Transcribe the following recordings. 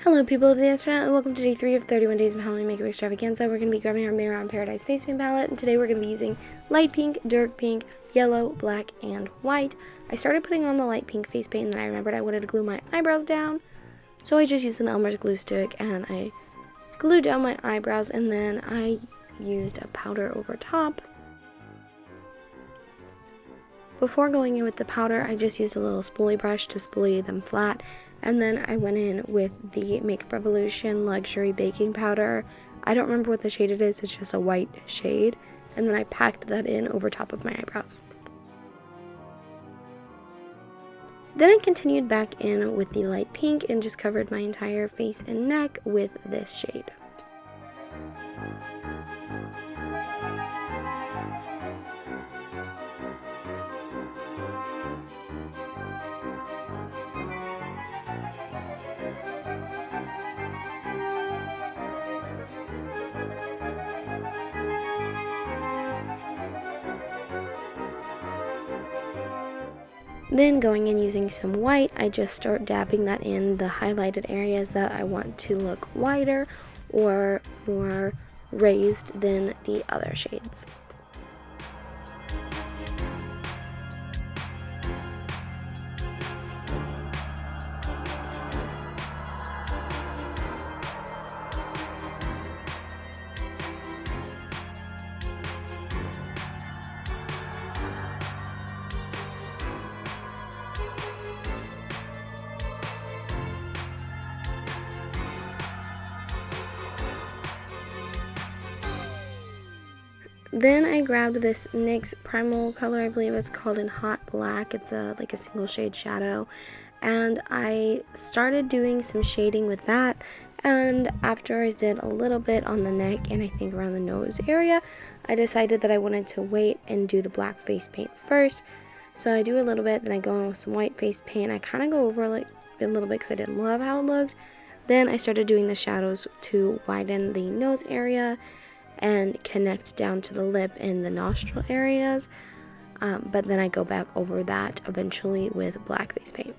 Hello people of the internet, and welcome to day 3 of 31 Days of Halloween Makeup Extravaganza. We're going to be grabbing our Mirror on Paradise face paint palette, and today we're going to be using light pink, dark pink, yellow, black, and white. I started putting on the light pink face paint, and then I remembered I wanted to glue my eyebrows down, so I just used an Elmer's glue stick, and I glued down my eyebrows, and then I used a powder over top. Before going in with the powder, I just used a little spoolie brush to spoolie them flat, and then I went in with the Makeup Revolution Luxury Baking Powder. I don't remember what the shade it is, it's just a white shade, and then I packed that in over top of my eyebrows. Then I continued back in with the light pink and just covered my entire face and neck with this shade. Then going in using some white, I just start dabbing that in the highlighted areas that I want to look whiter or more raised than the other shades. Then I grabbed this NYX Primal color, I believe it's called in Hot Black. It's like a single shade shadow. And I started doing some shading with that. And after I did a little bit on the neck and I think around the nose area, I decided that I wanted to wait and do the black face paint first. So I do a little bit, then I go in with some white face paint. I kind of go over like a little bit because I didn't love how it looked. Then I started doing the shadows to widen the nose area and connect down to the lip and the nostril areas, but then I go back over that eventually with black face paint.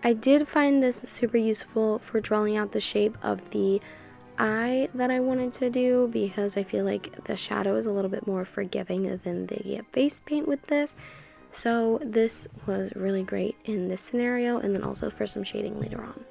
I did find this super useful for drawing out the shape of the eye that I wanted to do, because I feel like the shadow is a little bit more forgiving than the face paint with this, so this was really great in this scenario, and then also for some shading later on.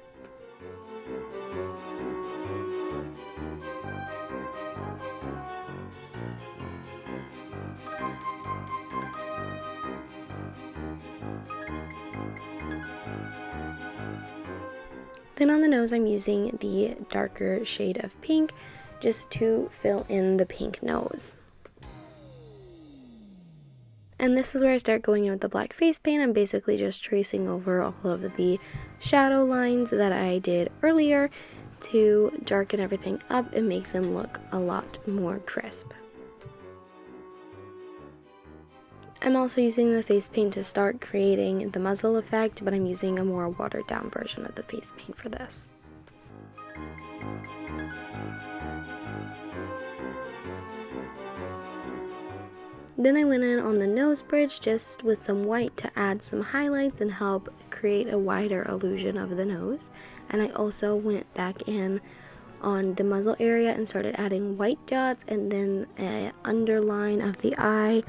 Then on the nose, I'm using the darker shade of pink just to fill in the pink nose. And this is where I start going in with the black face paint. I'm basically just tracing over all of the shadow lines that I did earlier to darken everything up and make them look a lot more crisp. I'm also using the face paint to start creating the muzzle effect, but I'm using a more watered down version of the face paint for this. Then I went in on the nose bridge just with some white to add some highlights and help create a wider illusion of the nose. And I also went back in on the muzzle area and started adding white dots and then an underline of the eye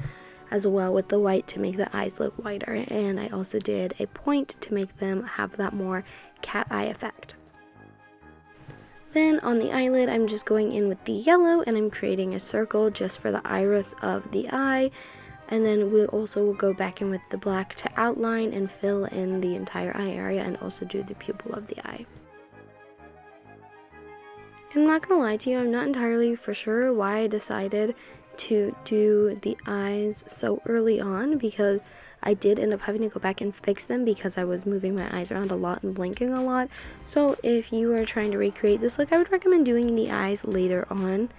as well with the white to make the eyes look whiter, and I also did a point to make them have that more cat eye effect. Then on the eyelid, I'm just going in with the yellow and I'm creating a circle just for the iris of the eye, and then we also will go back in with the black to outline and fill in the entire eye area and also do the pupil of the eye. I'm not gonna lie to you, I'm not entirely for sure why I decided to do the eyes so early on, because I did end up having to go back and fix them because I was moving my eyes around a lot and blinking a lot. So if you are trying to recreate this look, I would recommend doing the eyes later on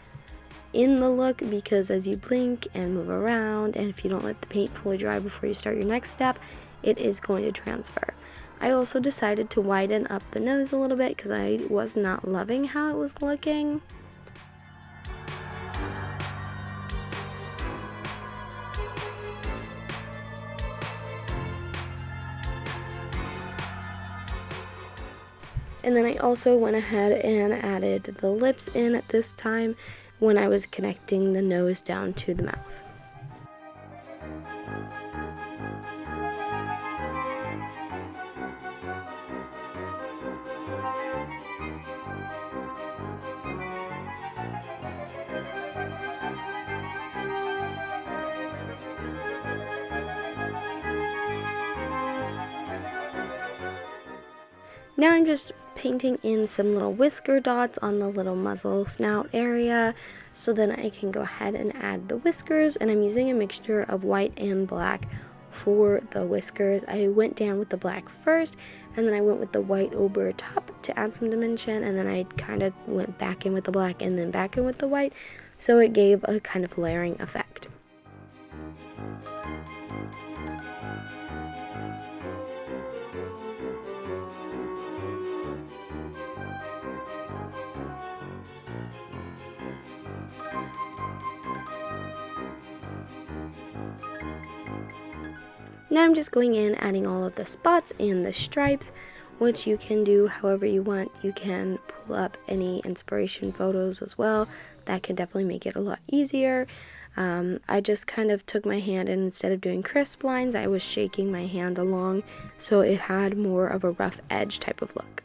in the look, because as you blink and move around, and if you don't let the paint fully dry before you start your next step, it is going to transfer. I also decided to widen up the nose a little bit because I was not loving how it was looking. And then I also went ahead and added the lips in at this time when I was connecting the nose down to the mouth. Now I'm just painting in some little whisker dots on the little muzzle snout area, so then I can go ahead and add the whiskers, and I'm using a mixture of white and black for the whiskers. I went down with the black first, and then I went with the white over top to add some dimension, and then I kind of went back in with the black and then back in with the white, so it gave a kind of layering effect. Now I'm just going in, adding all of the spots and the stripes, which you can do however you want. You can pull up any inspiration photos as well. That can definitely make it a lot easier. I just kind of took my hand, and instead of doing crisp lines, I was shaking my hand along, so it had more of a rough edge type of look.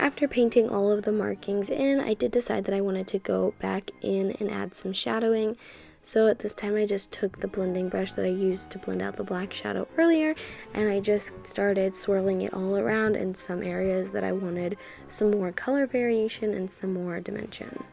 After painting all of the markings in, I did decide that I wanted to go back in and add some shadowing. So at this time I just took the blending brush that I used to blend out the black shadow earlier, and I just started swirling it all around in some areas that I wanted some more color variation and some more dimension.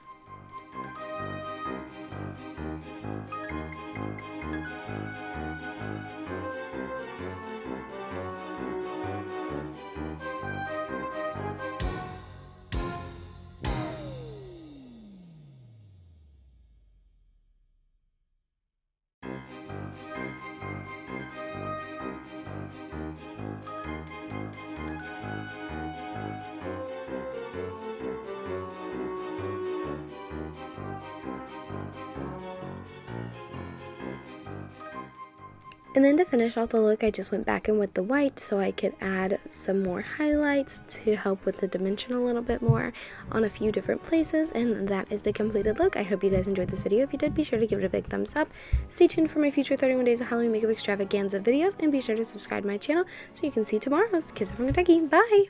And then to finish off the look, I just went back in with the white so I could add some more highlights to help with the dimension a little bit more on a few different places. And that is the completed look. I hope you guys enjoyed this video. If you did, be sure to give it a big thumbs up. Stay tuned for my future 31 Days of Halloween Makeup Extravaganza videos, and be sure to subscribe to my channel so you can see tomorrow's. Kisses from Kentucky. Bye!